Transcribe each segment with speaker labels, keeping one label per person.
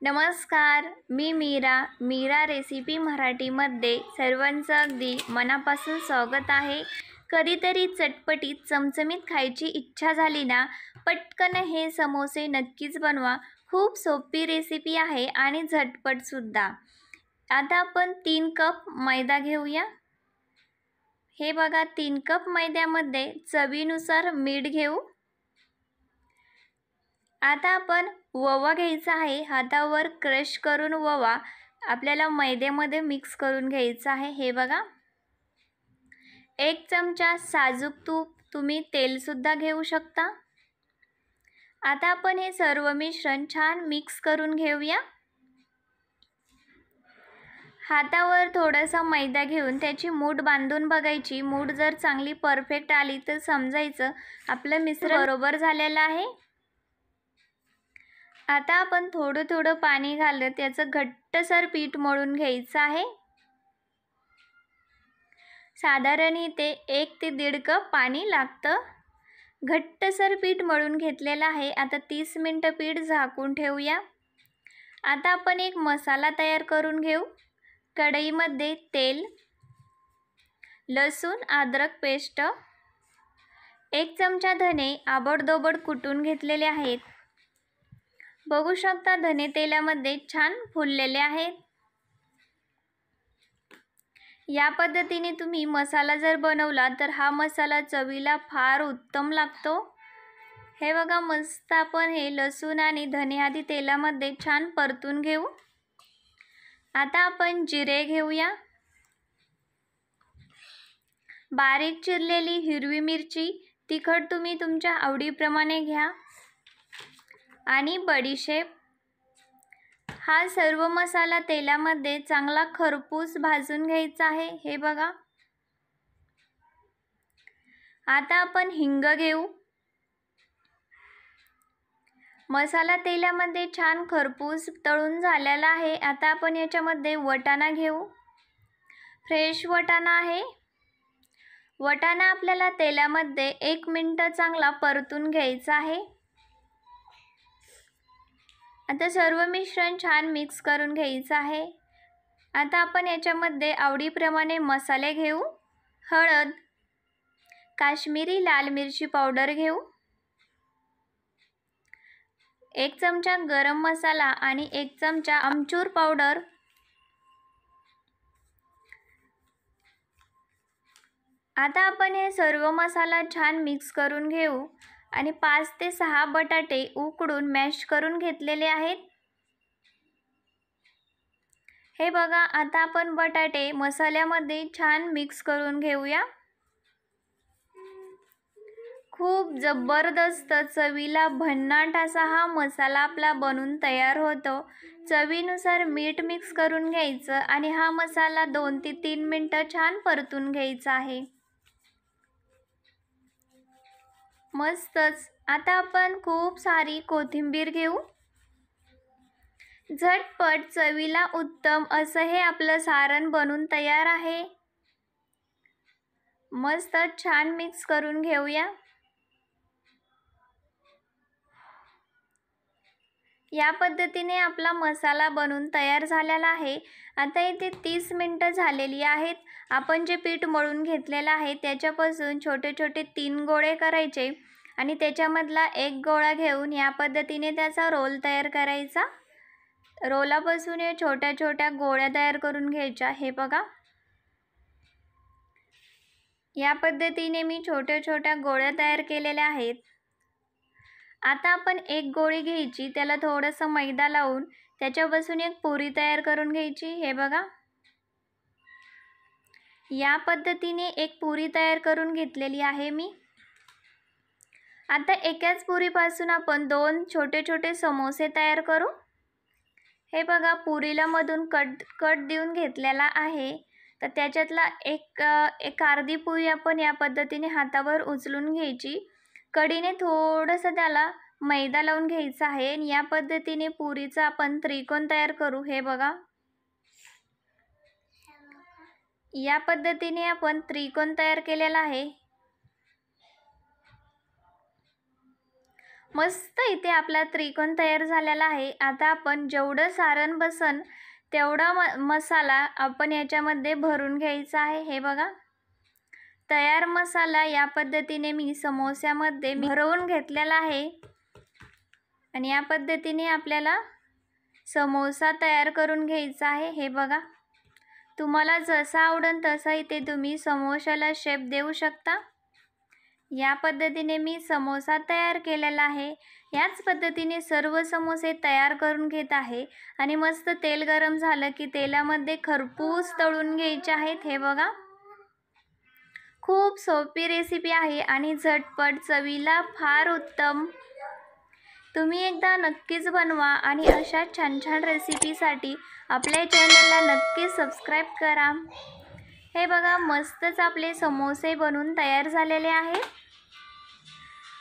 Speaker 1: नमस्कार, मी मीरा रेसिपी मराठीमध्ये सर्वांचं अगदी मनापासून स्वागत आहे. कधीतरी चटपटीत चमचमीत खायची इच्छा झाली ना, पटकन हे समोसे नक्कीच बनवा. खूप सोपी रेसिपी आहे आणि झटपटसुद्धा. आता आपण 3 कप मैदा घेऊया. हे बघा, 3 कप मैद्यामध्ये चवीनुसार मीठ घेऊ. आता आपण ओवा घ्यायचा आहे. हातावर क्रश करून ओवा आपल्याला मैद्यामध्ये मिक्स करून घ्यायचा आहे. हे बघा, 1 चमचा साजूक तूप, तुम्ही तेलसुद्धा घेऊ शकता. आता आपण हे सर्व मिश्रण छान मिक्स करून घेऊया. हातावर थोडासा मैदा घेऊन त्याची मूठ बांधून बघायची. मूठ जर चांगली परफेक्ट आली तर समजायचं आपलं मिश्रण बरोबर झालेलं आहे. आता आपण थोडं थोडं पाणी घालत त्याचं घट्टसर पीठ मळून घ्यायचं आहे. साधारण इथे 1 ते 1.5 कप पाणी लागतं. घट्टसर पीठ मळून घेतलेलं आहे. आता 30 मिनिटं पीठ झाकून ठेवूया. आता आपण एक मसाला तयार करून घेऊ. कढईमध्ये तेल, लसूण अद्रक पेस्ट, 1 चमचा धने आबडधोबड कुटून घेतलेले आहेत. बघू शकता धने तेलामध्ये छान फुललेले आहेत. या पद्धतीने तुम्ही मसाला जर बनवला तर हा मसाला चवीला फार उत्तम लागतो. हे बघा, मस्त आपण हे लसूण आणि धने आधी तेलामध्ये छान परतून घेऊ. आता आपण जिरे घेऊया. बारीक चिरलेली हिरवी मिरची, तिखट तुम्ही तुमच्या आवडीप्रमाणे घ्या, आणि बडीशेप. हा सर्व मसाला तेलामध्ये चांगला खरपूस भाजून घ्यायचा आहे. हे बघा, आता आपण हिंग घेऊ. मसाला तेलामध्ये छान खरपूस तळून झालेला आहे. आता आपण याच्यामध्ये वटाणा घेऊ. फ्रेश वटाणा आहे. वटाणा आपल्याला तेलामध्ये 1 मिनिट चांगला परतून घ्यायचा आहे. आता सर्व मिश्रण छान मिक्स करून घ्यायचं आहे. आता आपण याच्यामध्ये आवडीप्रमाणे मसाले घेऊ. हळद, काश्मीरी लाल मिरची पावडर घेऊ, 1 चमचा गरम मसाला आणि 1 चमचा आमचूर पावडर. आता आपण हे सर्व मसाला छान मिक्स करून घेऊ आणि 5 ते 6 बटाटे उकडून मॅश करून घेतलेले आहेत. हे बघा, आता आपण बटाटे मसाल्यामध्ये छान मिक्स करून घेऊया. खूप जबरदस्त चवीला भन्नाट असा हा मसाला आपला बनून तयार होतो. चवीनुसार मीठ मिक्स करून घ्यायचं आणि हा मसाला 2 ते 3 मिनिटं छान परतून घ्यायचा आहे. मस्तच. आता आपण खूप सारी कोथिंबीर घेऊ. झटपट चवीला उत्तम असं हे आपलं सारण बनून तयार आहे. मस्त छान मिक्स करून घेऊया. या पद्धतीने आपला मसाला बनून तयार झालेला आहे. आता इथे 30 मिनिटं झालेली आहेत. आपण जे पीठ मळून घेतलेलं आहे त्याच्यापासून छोटे छोटे 3 गोळे करायचे आणि त्याच्यामधला 1 गोळा घेऊन या पद्धतीने त्याचा रोल तयार करायचा. रोलापासून हे छोट्या छोट्या गोळ्या तयार करून घ्यायच्या. हे बघा, या पद्धतीने मी छोट्या छोट्या गोळ्या तयार केलेल्या आहेत. आता आपण 1 गोळी घ्यायची, त्याला थोडंसं मैदा लावून त्याच्यापासून एक पुरी तयार करून घ्यायची. हे बघा, या पद्धतीने एक पुरी तयार करून घेतलेली आहे मी. आता एकाच पुरीपासून आपण 2 छोटे छोटे समोसे तयार करू. हे बघा, पुरीला मधून कट देऊन घेतलेला आहे. तर त्याच्यातला एक अर्धी पुरी आपण या पद्धतीने हातावर उचलून घ्यायची. कढीने थोडंसं त्याला मैदा लावून घ्यायचा आहे आणि या पद्धतीने पुरीचा आपण त्रिकोण तयार करू. हे बघा, या पद्धतीने आपण त्रिकोण तयार केलेला आहे. मस्त इथे आपला त्रिकोण तयार झालेला आहे. आता आपण जेवढं सारण बसन तेवढा मसाला आपण याच्यामध्ये भरून घ्यायचा आहे. हे बघा, तयार मसाला या पद्धतीने मी समोस्यामध्ये भरवून घेतलेला आहे. आणि या पद्धतीने आपल्याला समोसा तयार करून घ्यायचा आहे. हे बघा, तुम्हाला जसा आवडेल तसा इथे तुम्ही समोशाला शेप देऊ शकता. या पद्धतीने मी समोसा तयार केलेला आहे. याच पद्धतीने सर्व समोसे तयार करून घेत आहे. आणि मस्त तेल गरम झालं की तेलामध्ये खरपूस तळून घ्यायचे आहेत. हे बघा, खूप सोपी रेसिपी आहे आणि झटपट, चवीला फार उत्तम. तुम्ही एकदा नक्कीच बनवा आणि अशा छान छान रेसिपीसाठी आपल्या चॅनलला नक्की सबस्क्राईब करा. हे बघा, मस्तच आपले समोसे बनून तयार झालेले आहेत.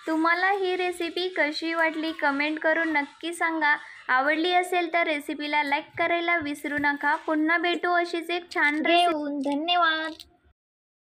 Speaker 1: तुम्हाला ही रेसिपी कशी वाटली कमेंट करून नक्की सांगा. आवडली असेल तर रेसिपीला लाईक करायला विसरू नका. पुन्हा भेटू अशीच एक छान रेसिपी घेऊन. धन्यवाद.